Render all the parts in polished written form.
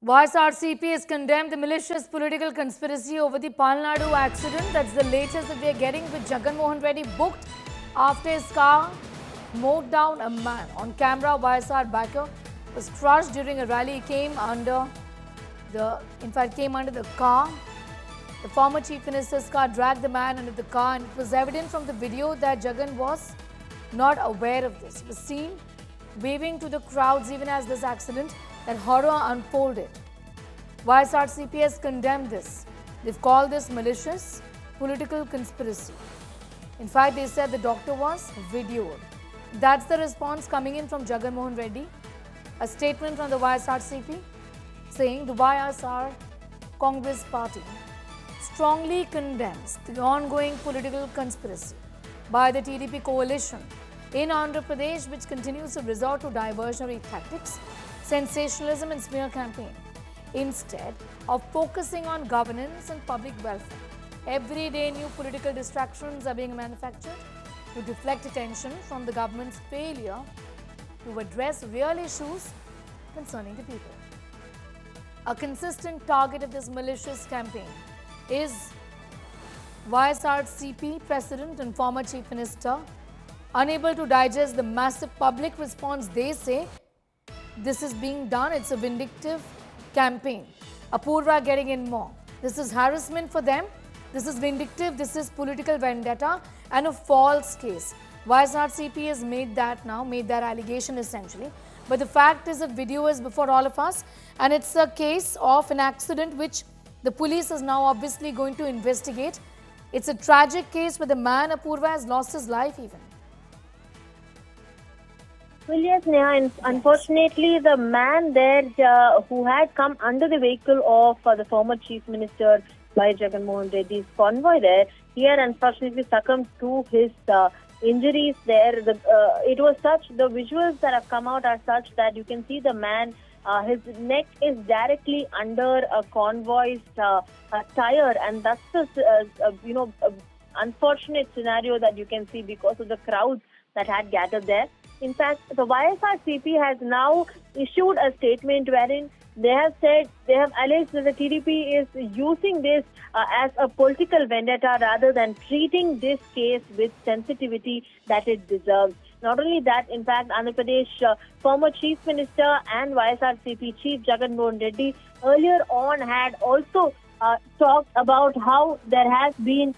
YSRCP has condemned the malicious political conspiracy over the Palnadu accident. That's the latest that we are getting, with Jagan Mohan Reddy booked after his car mowed down a man. On camera, YSR backer was crushed during a rally. He came under the car. The former chief minister's car dragged the man under the car, and it was evident from the video that Jagan was not aware of this. He was seen waving to the crowds even as this accident and horror unfolded. YSRCP has condemned this. They've called this malicious political conspiracy. In fact, they said the doctor was videoed. That's the response coming in from Jagan Mohan Reddy. A statement from the YSRCP saying the YSR Congress party strongly condemns the ongoing political conspiracy by the TDP coalition in Andhra Pradesh, which continues to resort to diversionary tactics, sensationalism and smear campaign, instead of focusing on governance and public welfare. Every day, new political distractions are being manufactured to deflect attention from the government's failure to address real issues concerning the people. A consistent target of this malicious campaign is YSRCP President and former Chief Minister, unable to digest the massive public response. They say this is being done. It's a vindictive campaign. Apurva getting in more. This is harassment for them. This is vindictive. This is political vendetta and a false case. YSRCP has made that allegation essentially. But the fact is, a video is before all of us, and it's a case of an accident which the police is now obviously going to investigate. It's a tragic case where the man, Apurva, has lost his life even. Well, yes, Neha, and unfortunately, the man there who had come under the vehicle of the former Chief Minister by Jagan Mohan Reddy's convoy there, he had unfortunately succumbed to his injuries there. It was such, the visuals that have come out are such that you can see the man, his neck is directly under a convoy's tire, and that's the unfortunate scenario that you can see because of the crowds that had gathered there. In fact, the YSRCP has now issued a statement wherein they have alleged that the TDP is using this as a political vendetta rather than treating this case with sensitivity that it deserves. Not only that, in fact, Andhra Pradesh former Chief Minister and YSRCP Chief Jagan Mohan Reddy earlier on had also talked about how there has been,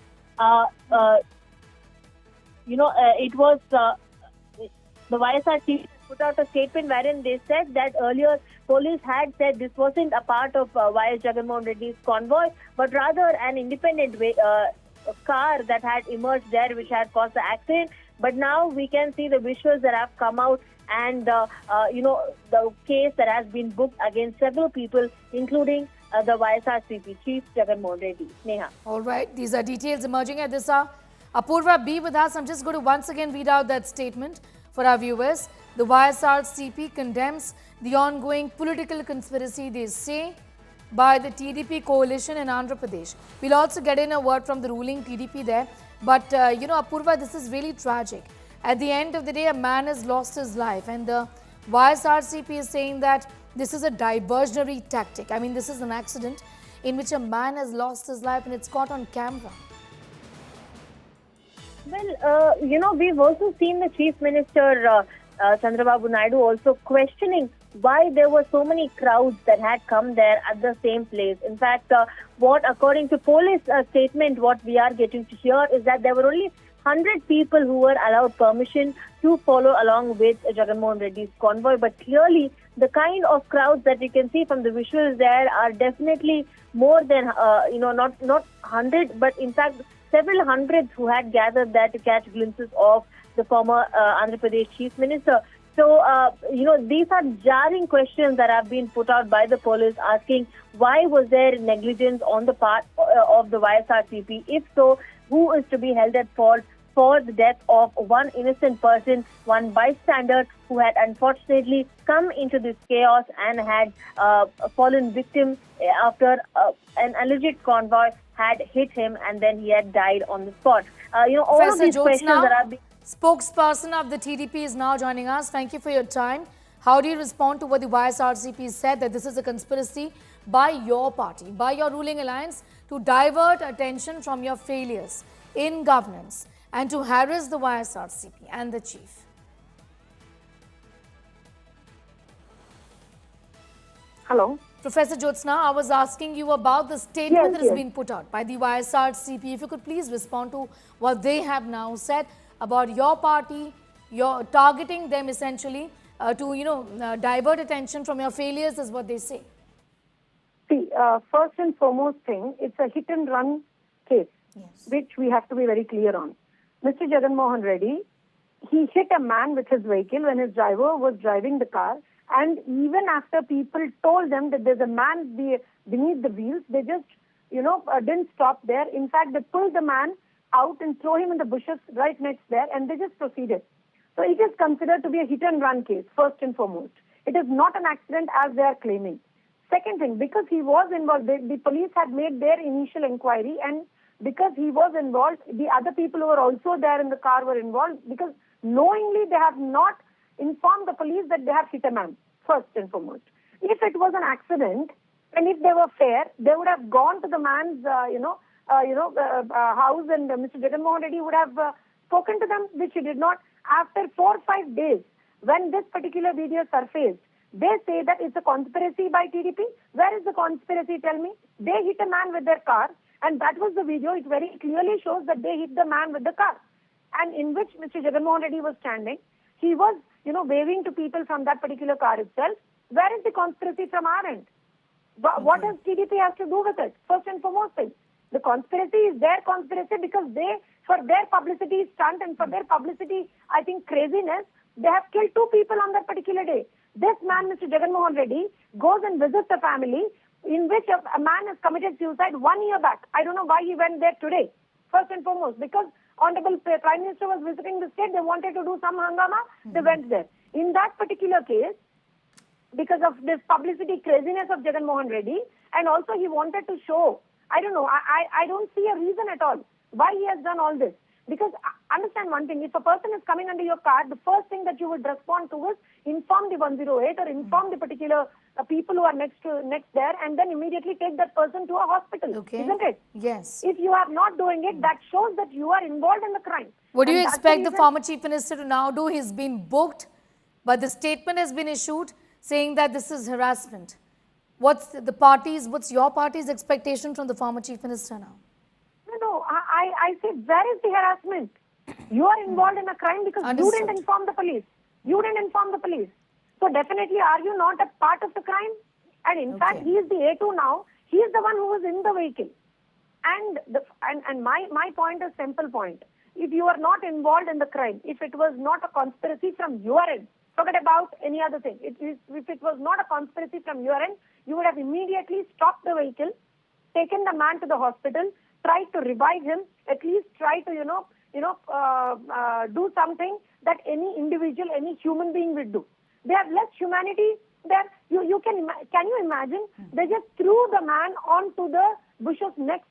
the YSRCP put out a statement wherein they said that earlier police had said this wasn't a part of YS Jagan Mohan Reddy's convoy, but rather an independent car that had emerged there which had caused the accident. But now we can see the visuals that have come out, and the case that has been booked against several people, including the YSRCP Chief Jagan Mohan Reddy. Neha. All right, these are details emerging at this hour. Apurva, be with us. I'm just going to once again read out that statement for our viewers. The YSRCP condemns the ongoing political conspiracy, they say, by the TDP coalition in Andhra Pradesh. We'll also get in a word from the ruling TDP there. But, Apurva, this is really tragic. At the end of the day, a man has lost his life, and the YSRCP is saying that this is a diversionary tactic. I mean, this is an accident in which a man has lost his life, and it's caught on camera. Well, we've also seen the Chief Minister, Chandrababu Naidu, also questioning why there were so many crowds that had come there at the same place. In fact, according to police statement, what we are getting to hear is that there were only 100 people who were allowed permission to follow along with Jagan Mohan Reddy's convoy. But clearly, the kind of crowds that you can see from the visuals there are definitely more than, not 100, but in fact, several hundreds who had gathered there to catch glimpses of the former Andhra Pradesh Chief Minister. So, these are jarring questions that have been put out by the police, asking why was there negligence on the part of the YSRCP? If so, who is to be held at fault for the death of one innocent person, one bystander who had unfortunately come into this chaos and had fallen victim after an alleged convoy had hit him, and then he had died on the spot. All of these questions that are being... Spokesperson of the TDP is now joining us. Thank you for your time. How do you respond to what the YSRCP said, that this is a conspiracy by your party, by your ruling alliance, to divert attention from your failures in governance and to harass the YSRCP and the chief? Hello. Professor Jyotsna, I was asking you about the statement Yes, that has yes. been put out by the YSRCP. If you could please respond to what they have now said about your party, you're targeting them essentially to divert attention from your failures, is what they say. See, first and foremost thing, it's a hit and run case, Yes. which we have to be very clear on. Mr. Jagan Mohan Reddy, he hit a man with his vehicle when his driver was driving the car, and even after people told them that there's a man beneath the wheels, they just, didn't stop there. In fact, they pulled the man out and throw him in the bushes right next there, and they just proceeded. So it is considered to be a hit and run case, first and foremost. It is not an accident as they are claiming. Second thing, because he was involved, the police had made their initial inquiry, and because he was involved, the other people who were also there in the car were involved, because knowingly they have not informed the police that they have hit a man, first and foremost. If it was an accident, and if they were fair, they would have gone to the man's, house, and Mr. Jagan Mohan Reddy would have spoken to them, which he did not. After 4 or 5 days, when this particular video surfaced, they say that it's a conspiracy by TDP. Where is the conspiracy? Tell me. They hit a man with their car, and that was the video. It very clearly shows that they hit the man with the car, and in which Mr. Jagan Mohan Reddy was standing. He was, waving to people from that particular car itself. Where is the conspiracy from our end? What does TDP have to do with it? First and foremost thing. The conspiracy is their conspiracy because they, for their publicity stunt and for their publicity, I think, craziness, they have killed 2 people on that particular day. This man, Mr. Jagan Mohan Reddy, goes and visits a family in which a man has committed suicide 1 year back. I don't know why he went there today, first and foremost, because Honorable Prime Minister was visiting the state. They wanted to do some hangama. They went there. In that particular case, because of this publicity craziness of Jagan Mohan Reddy, and also he wanted to show, I don't know, I don't see a reason at all why he has done all this. Because understand one thing, if a person is coming under your car, the first thing that you would respond to is inform the 108 or inform the particular people who are next there, and then immediately take that person to a hospital. Okay. Isn't it? Yes. If you are not doing it, that shows that you are involved in the crime. What do you And that's expect the reason- former chief minister to now do? He's been booked, but the statement has been issued saying that this is harassment. What's your party's expectation from the former chief minister now? No, I say, where is the harassment? You are involved in a crime because Understood. you didn't inform the police. You didn't inform the police. So definitely, are you not a part of the crime? And in fact, Okay. he is the A2 now. He is the one who was in the vehicle. And my point is simple point. If you are not involved in the crime, if it was not a conspiracy from your end, forget about any other thing. If it was not a conspiracy from your end, you would have immediately stopped the vehicle, taken the man to the hospital, tried to revive him, at least try to, do something that any individual, any human being would do. They have less humanity there. Can you imagine? They just threw the man onto the bushes next,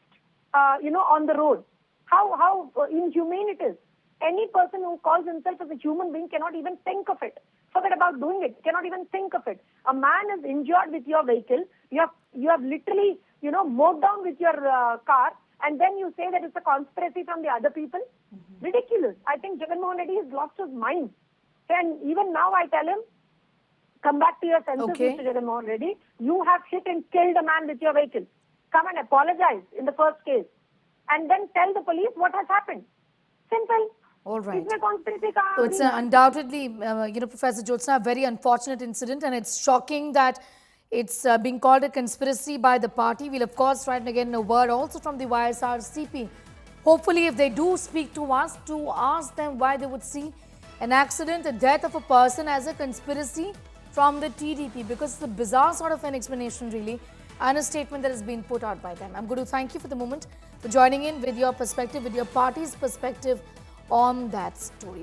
on the road. How inhumane it is. Any person who calls himself as a human being cannot even think of it. Forget about doing it. Cannot even think of it. A man is injured with your vehicle. You have literally, mowed down with your car, and then you say that it's a conspiracy from the other people. Ridiculous. I think Jagan Mohan Reddy has lost his mind. And even now I tell him, come back to your senses, Okay. Mr. Jagan Mohan Reddy. You have hit and killed a man with your vehicle. Come and apologize in the first case. And then tell the police what has happened. Simple. All right. इसमें conspiracy कहाँ So it's आ रही है? undoubtedly, Professor Jyotsna, a very unfortunate incident, and it's shocking that it's being called a conspiracy by the party. We'll of course try and again a word also from the YSRCP. Hopefully, if they do speak to us, to ask them why they would see an accident, a death of a person as a conspiracy from the TDP, because it's a bizarre sort of an explanation really, and a statement that has been put out by them. I'm going to thank you for the moment, for joining in with your perspective, with your party's perspective on that story.